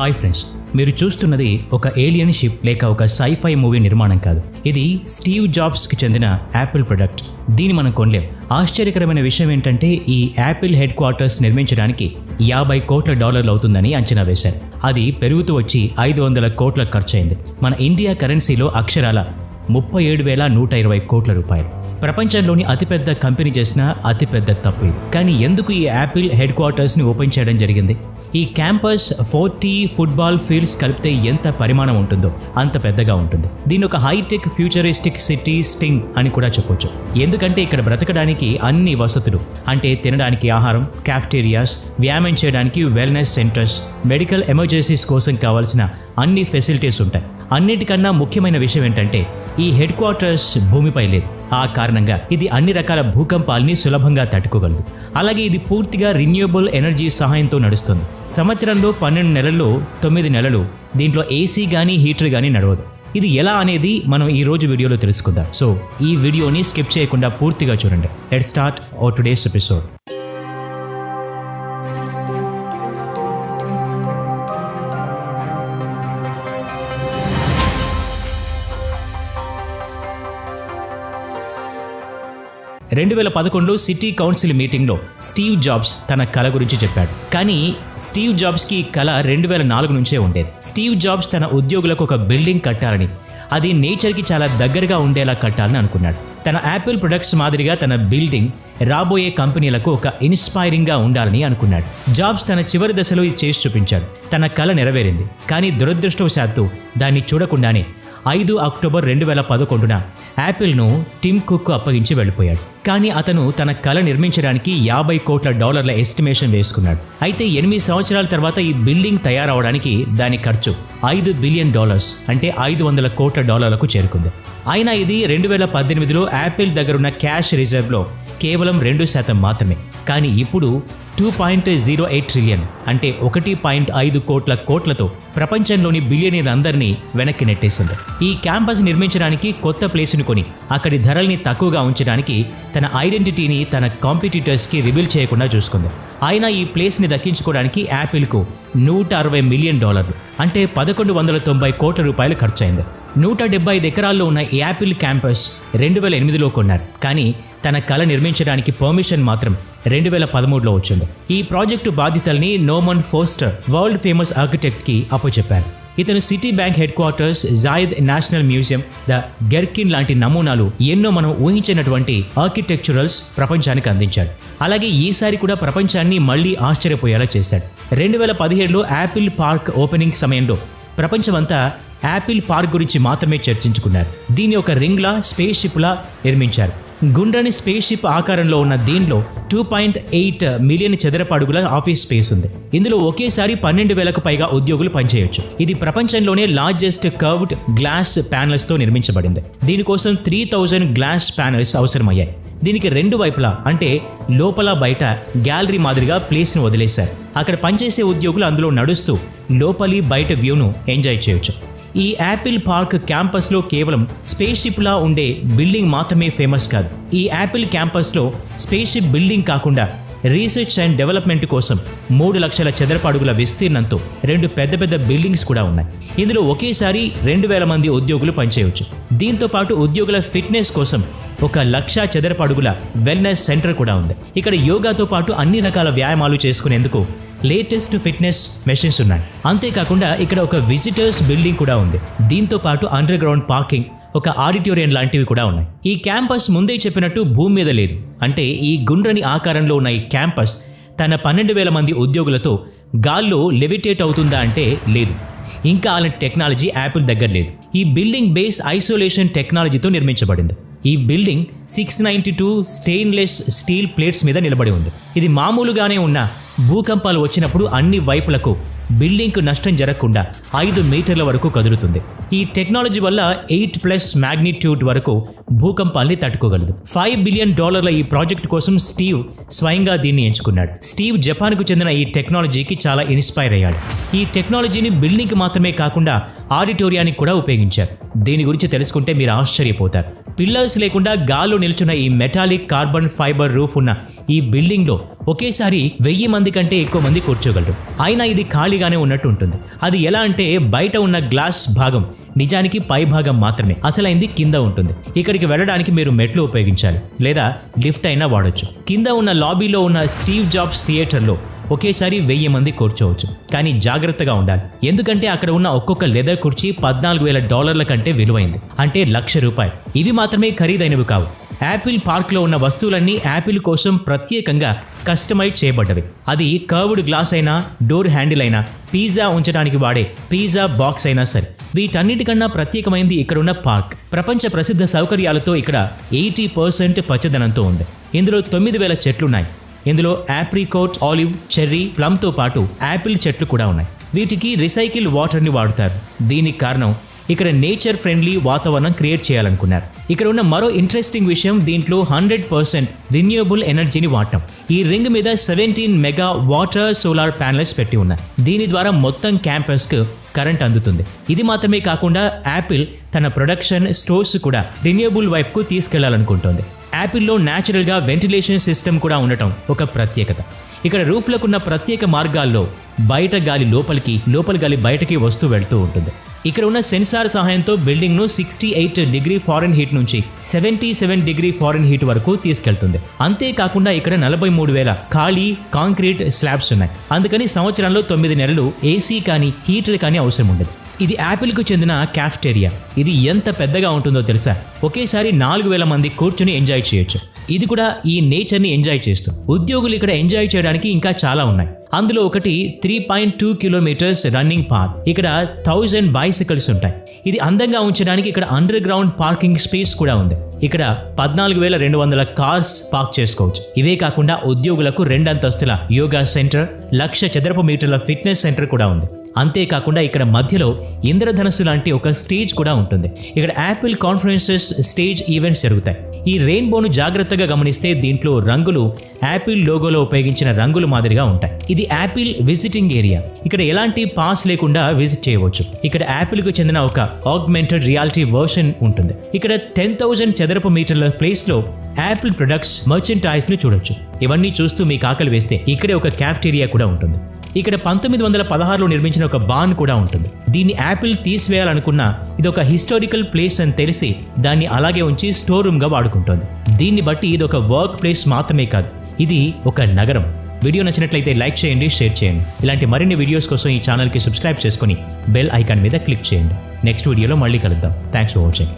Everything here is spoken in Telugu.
హాయ్ ఫ్రెండ్స్, మీరు చూస్తున్నది ఒక ఏలియన్ షిప్ లేక ఒక సైఫై మూవీ నిర్మాణం కాదు. ఇది స్టీవ్ జాబ్స్కి చెందిన యాపిల్ ప్రొడక్ట్. దీన్ని మనం కొనలేం. ఆశ్చర్యకరమైన విషయం ఏంటంటే ఈ యాపిల్ హెడ్ క్వార్టర్స్ నిర్మించడానికి $50 కోట్ల అవుతుందని అంచనా వేశారు. అది పెరుగుతూ వచ్చి 500 కోట్ల ఖర్చయింది. మన ఇండియా కరెన్సీలో అక్షరాల 37,120 కోట్ల రూపాయలు. ప్రపంచంలోని అతిపెద్ద కంపెనీ చేసిన అతిపెద్ద తప్పు ఇది. కానీ ఎందుకు ఈ యాపిల్ హెడ్ క్వార్టర్స్ని ఓపెన్ చేయడం జరిగింది? ఈ క్యాంపస్ 40 ఫుట్బాల్ ఫీల్డ్స్ కలిపితే ఎంత పరిమాణం ఉంటుందో అంత పెద్దగా ఉంటుంది. దీని ఒక హైటెక్ ఫ్యూచరిస్టిక్ సిటీ స్టింగ్ అని కూడా చెప్పొచ్చు. ఎందుకంటే ఇక్కడ బ్రతకడానికి అన్ని వసతులు, అంటే తినడానికి ఆహారం, క్యాఫ్టేరియాస్, వ్యాయామం చేయడానికి వెల్నెస్ సెంటర్స్, మెడికల్ ఎమర్జెన్సీస్ కోసం కావాల్సిన అన్ని ఫెసిలిటీస్ ఉంటాయి. అన్నిటికన్నా ముఖ్యమైన విషయం ఏంటంటే ఈ హెడ్ క్వార్టర్స్ భూమిపై లేదు. ఆ కారణంగా ఇది అన్ని రకాల భూకంపాల్ని సులభంగా తట్టుకోగలదు. అలాగే ఇది పూర్తిగా రిన్యూవబుల్ ఎనర్జీ సహాయంతో నడుస్తుంది. సంవత్సరంలో 12 నెలల్లో 9 నెలలు దీంట్లో ఏసీ కానీ హీటర్ కానీ నడవదు. ఇది ఎలా అనేది మనం ఈ రోజు వీడియోలో తెలుసుకుందాం. సో ఈ వీడియోని స్కిప్ చేయకుండా పూర్తిగా చూడండి. Let's start our today's episode. City council మీటింగ్లో స్టీవ్ జాబ్స్ తన కళ గురించి చెప్పాడు. కానీ స్టీవ్ జాబ్స్కి కళ 2004 నుంచే ఉండేది. స్టీవ్ జాబ్స్ తన ఉద్యోగులకు ఒక బిల్డింగ్ కట్టాలని, అది నేచర్కి చాలా దగ్గరగా ఉండేలా కట్టాలని అనుకున్నాడు. తన యాపిల్ ప్రొడక్ట్స్ మాదిరిగా తన బిల్డింగ్ రాబోయే కంపెనీలకు ఒక ఇన్స్పైరింగ్గా ఉండాలని అనుకున్నాడు. జాబ్స్ తన చివరి దశలో ఇది చేసి చూపించాడు. తన కళ నెరవేరింది. కానీ దురదృష్టవశాత్తు దాన్ని చూడకుండానే 5 అక్టోబర్ 2011న యాపిల్ను టిమ్ కుక్ అప్పగించి వెళ్ళిపోయాడు. కానీ అతను తన కళ నిర్మించడానికి $50 కోట్ల ఎస్టిమేషన్ వేసుకున్నాడు. అయితే 8 సంవత్సరాల తర్వాత ఈ బిల్డింగ్ తయారవడానికి దాని ఖర్చు $5 బిలియన్, అంటే $500 కోట్ల చేరుకుంది. అయినా ఇది 2018లో యాపిల్ దగ్గరున్న క్యాష్ రిజర్వ్లో కేవలం 2% మాత్రమే. కానీ ఇప్పుడు 2.08 ట్రిలియన్, అంటే 1.5 కోట్లతో ప్రపంచంలోని బిలియనీర్లందరినీ వెనక్కి నెట్టేసింది. ఈ క్యాంపస్ నిర్మించడానికి కొత్త ప్లేస్ని కొని అక్కడి ధరల్ని తక్కువగా ఉంచడానికి తన ఐడెంటిటీని తన కాంపిటీటర్స్కి రివీల్ చేయకుండా చూసుకుంది. అయినా ఈ ప్లేస్ని దక్కించుకోవడానికి యాపిల్కు $160 మిలియన్, అంటే 1190 కోట్ల రూపాయలు ఖర్చయింది. 175 ఎకరాల్లో ఉన్న ఈ యాపిల్ క్యాంపస్ 2008లో కొన్నారు. కానీ తన కళ నిర్మించడానికి పర్మిషన్ మాత్రం 2013లో వచ్చింది. ఈ ప్రాజెక్టు బాధ్యతల్ని నోమన్ ఫోస్టర్, వరల్డ్ ఫేమస్ ఆర్కిటెక్ట్కి అప్పచెప్పారు. ఇతను city bank head quarters, Zayed national museum, the Gherkin లాంటి నమూనాలు ఎన్నో మనం ఊహించినటువంటి ఆర్కిటెక్చరల్స్ ప్రపంచానికి అందించాడు. అలాగే ఈసారి కూడా ప్రపంచాన్ని మళ్లీ ఆశ్చర్యపోయేలా చేశాడు. 2017లో యాపిల్ పార్క్ ఓపెనింగ్ సమయంలో ప్రపంచమంతా యాపిల్ పార్క్ గురించి మాత్రమే చర్చించుకున్నారు. దీన్ని ఒక రింగ్లా, స్పేస్ షిప్లా నిర్మించారు. గుండ్రని స్పేస్ షిప్ ఆకారంలో ఉన్న దీనిలో 2.8 మిలియన్ చదరపు అడుగుల ఆఫీస్ స్పేస్ ఉంది. ఇందులో ఒకేసారి 12,000కు పైగా ఉద్యోగులు పనిచేయొచ్చు. ఇది ప్రపంచంలోనే లార్జెస్ట్ కర్వ్డ్ గ్లాస్ ప్యానెల్స్తో నిర్మించబడింది. దీనికోసం 3000 గ్లాస్ ప్యానెల్స్ అవసరమయ్యాయి. దీనికి 2 వైపులా, అంటే లోపల బయట గ్యాలరీ మాదిరిగా ప్లేస్ని వదిలేశారు. అక్కడ పనిచేసే ఉద్యోగులు అందులో నడుస్తూ లోపలి బయట వ్యూను ఎంజాయ్ చేయొచ్చు. ఈ యాపిల్ పార్క్ క్యాంపస్లో కేవలం స్పేస్ షిప్లా ఉండే బిల్డింగ్ మాత్రమే ఫేమస్ కాదు. ఈ యాపిల్ క్యాంపస్లో స్పేస్ షిప్ బిల్డింగ్ కాకుండా రీసెర్చ్ అండ్ డెవలప్మెంట్ కోసం 3 లక్షల చదరపు అడుగుల విస్తీర్ణంతో 2 పెద్ద బిల్డింగ్స్ కూడా ఉన్నాయి. ఇందులో ఒకేసారి 2,000 మంది ఉద్యోగులు పనిచేయవచ్చు. దీంతో పాటు ఉద్యోగుల ఫిట్నెస్ కోసం 1,00,000 చదరపు అడుగుల వెల్నెస్ సెంటర్ కూడా ఉంది. ఇక్కడ యోగాతో పాటు అన్ని రకాల వ్యాయామాలు చేసుకునేందుకు లేటెస్ట్ ఫిట్నెస్ మెషిన్స్ ఉన్నాయి. అంతేకాకుండా ఇక్కడ ఒక విజిటర్స్ బిల్డింగ్ కూడా ఉంది. దీంతో పాటు అండర్ గ్రౌండ్ పార్కింగ్, ఒక ఆడిటోరియం లాంటివి కూడా ఉన్నాయి. ఈ క్యాంపస్ ముందే చెప్పినట్టు భూమి మీద లేదు. అంటే ఈ గుండ్రని ఆకారంలో ఉన్న ఈ క్యాంపస్ తన 12,000 మంది ఉద్యోగులతో గాల్లో లెవిటేట్ అవుతుందా అంటే లేదు. ఇంకా అలాంటి టెక్నాలజీ యాపిల్ దగ్గర లేదు. ఈ బిల్డింగ్ బేస్ ఐసోలేషన్ టెక్నాలజీతో నిర్మించబడింది. ఈ బిల్డింగ్ 692 స్టెయిన్లెస్ స్టీల్ ప్లేట్స్ మీద నిలబడి ఉంది. ఇది మామూలుగానే ఉన్న భూకంపాలు వచ్చినప్పుడు అన్ని వైపులకు బిల్డింగ్కు నష్టం జరగకుండా 5 మీటర్ల వరకు కదులుతుంది. ఈ టెక్నాలజీ వల్ల 8+ మ్యాగ్నిట్యూడ్ వరకు భూకంపాల్ని తట్టుకోగలదు. $5 బిలియన్ ఈ ప్రాజెక్ట్ కోసం స్టీవ్ స్వయంగా దీన్ని ఎంచుకున్నాడు. స్టీవ్ జపాన్కు చెందిన ఈ టెక్నాలజీకి చాలా ఇన్స్పైర్ అయ్యాడు. ఈ టెక్నాలజీని బిల్డింగ్కి మాత్రమే కాకుండా ఆడిటోరియానికి కూడా ఉపయోగించారు. దీని గురించి తెలుసుకుంటే మీరు ఆశ్చర్యపోతారు. పిల్లర్స్ లేకుండా గాల్లో నిల్చున్న ఈ మెటాలిక్ కార్బన్ ఫైబర్ రూఫ్ ఉన్న ఈ బిల్డింగ్లో ఒకేసారి 1000 మంది కంటే ఎక్కువ మంది కూర్చోగలరు. అయినా ఇది ఖాళీగానే ఉన్నట్టు ఉంటుంది. అది ఎలా అంటే బయట ఉన్న గ్లాస్ భాగం నిజానికి పై భాగం మాత్రమే, అసలైంది కింద ఉంటుంది. ఇక్కడికి వెళ్ళడానికి మీరు మెట్లు ఉపయోగించాలి లేదా లిఫ్ట్ అయినా వాడొచ్చు. కింద ఉన్న లాబీలో ఉన్న స్టీవ్ జాబ్స్ థియేటర్లో ఒకేసారి 1000 మంది కూర్చోవచ్చు. కానీ జాగ్రత్తగా ఉండాలి, ఎందుకంటే అక్కడ ఉన్న ఒక్కొక్క లెదర్ కుర్చీ $14,000 కంటే విలువైంది, అంటే ₹1,00,000. ఇవి మాత్రమే ఖరీదైనవి కావు. యాపిల్ పార్క్లో ఉన్న వస్తువులన్నీ యాపిల్ కోసం ప్రత్యేకంగా కస్టమైజ్ చేయబడ్డవి. అది కర్వ్డ్ గ్లాస్ అయినా, డోర్ హ్యాండిల్ అయినా, పిజ్జా ఉంచడానికి వాడే పిజ్జా బాక్స్ అయినా సరే, వీటన్నిటికన్నా ప్రత్యేకమైంది ఇక్కడున్న పార్క్. ప్రపంచ ప్రసిద్ధ సౌకర్యాలతో ఇక్కడ 80% పచ్చదనంతో ఉంది. ఇందులో 9,000 చెట్లున్నాయి. ఇందులో ఆప్రికోట్, ఆలివ్, చెర్రీ, ప్లమ్తో పాటు యాపిల్ చెట్లు కూడా ఉన్నాయి. వీటికి రీసైకిల్ వాటర్ని వాడుతారు. దీనికి కారణం ఇక్కడ నేచర్ ఫ్రెండ్లీ వాతావరణం క్రియేట్ చేయాలనుకున్నారు. ఇక్కడ ఉన్న మరో ఇంట్రెస్టింగ్ విషయం, దీంట్లో 100% రిన్యూవబుల్ ఎనర్జీని వాడటం. ఈ రింగ్ మీద 17 మెగా వాటర్ సోలార్ ప్యానెల్స్ పెట్టి ఉన్నాయి. దీని ద్వారా మొత్తం క్యాంపస్కు కరెంట్ అందుతుంది. ఇది మాత్రమే కాకుండా యాపిల్ తన ప్రొడక్షన్ స్టోర్స్ కూడా రిన్యూవబుల్ వైపుకు తీసుకెళ్లాలనుకుంటోంది. యాపిల్లో న్యాచురల్గా వెంటిలేషన్ సిస్టమ్ కూడా ఉండటం ఒక ప్రత్యేకత. ఇక్కడ రూఫ్లకున్న ప్రత్యేక మార్గాల్లో బయట గాలి లోపలికి, లోపలి గాలి బయటకి వస్తూ వెళ్తూ ఉంటుంది. ఇక్కడ ఉన్న సెన్సార్ సహాయంతో బిల్డింగ్ను 68 డిగ్రీ ఫారెన్హీట్ నుంచి 77 డిగ్రీ ఫారెన్హీట్ వరకు తీసుకెళ్తుంది. అంతేకాకుండా ఇక్కడ 43,000 ఖాళీ కాంక్రీట్ స్లాబ్స్ ఉన్నాయి. అందుకని సంవత్సరంలో 9 నెలలు ఏసీ కానీ హీటర్ కానీ అవసరం ఉండదు. ఇది యాపిల్కు చెందిన క్యాఫ్టేరియా. ఇది ఎంత పెద్దగా ఉంటుందో తెలుసా? ఒకేసారి 4,000 మంది కూర్చుని ఎంజాయ్ చేయొచ్చు. ఇది కూడా ఈ నేచర్ని ఎంజాయ్ చేస్తూ. ఉద్యోగులు ఇక్కడ ఎంజాయ్ చేయడానికి ఇంకా చాలా ఉన్నాయి. అందులో ఒకటి 3.2 కిలోమీటర్స్ రన్నింగ్ పాత్. ఇక్కడ 1000 బైసికల్స్ ఉంటాయి. ఇది అందంగా ఉంచడానికి ఇక్కడ అండర్ గ్రౌండ్ పార్కింగ్ స్పేస్ కూడా ఉంది. ఇక్కడ 14,200 కార్స్ పార్క్ చేసుకోవచ్చు. ఇవే కాకుండా ఉద్యోగులకు 2 అంతస్తుల యోగా సెంటర్, 1,00,000 చదరపు మీటర్ల ఫిట్నెస్ సెంటర్ కూడా ఉంది. అంతేకాకుండా ఇక్కడ మధ్యలో ఇంద్రధనస్సు లాంటి ఒక స్టేజ్ కూడా ఉంటుంది. ఇక్కడ యాపిల్ కాన్ఫరెన్సెస్, స్టేజ్ ఈవెంట్స్ జరుగుతాయి. ఈ రెయిన్బోను జాగ్రత్తగా గమనిస్తే దీంట్లో రంగులు యాపిల్ లోగోలో ఉపయోగించిన రంగులు మాదిరిగా ఉంటాయి. ఇది యాపిల్ విజిటింగ్ ఏరియా. ఇక్కడ ఎలాంటి పాస్ లేకుండా విజిట్ చేయవచ్చు. ఇక్కడ యాపిల్కు చెందిన ఒక ఆగ్మెంటెడ్ రియాలిటీ వర్షన్ ఉంటుంది. ఇక్కడ 10,000 చదరపు మీటర్ల ప్లేస్లో యాపిల్ ప్రొడక్ట్స్, మర్చెంటైజ్ని చూడొచ్చు. ఇవన్నీ చూస్తూ మీకు ఆకలి వేస్తే ఇక్కడే ఒక క్యాఫ్టేరియా కూడా ఉంటుంది. ఇక్కడ 1916లో నిర్మించిన ఒక బాన్ కూడా ఉంటుంది. దీన్ని యాపిల్ తీసివేయాలనుకున్నా ఇది ఒక హిస్టారికల్ ప్లేస్ అని తెలిసి దాన్ని అలాగే ఉంచి స్టోర్ రూమ్గా వాడుకుంటోంది. దీన్ని బట్టి ఇది ఒక వర్క్ ప్లేస్ మాత్రమే కాదు, ఇది ఒక నగరం. వీడియో నచ్చినట్లయితే లైక్ చేయండి, షేర్ చేయండి. ఇలాంటి మరిన్ని వీడియోస్ కోసం ఈ ఛానల్కి సబ్స్క్రైబ్ చేసుకొని బెల్ ఐకాన్ మీద క్లిక్ చేయండి. నెక్స్ట్ వీడియోలో మళ్ళీ కలుద్దాం. Thanks for watching.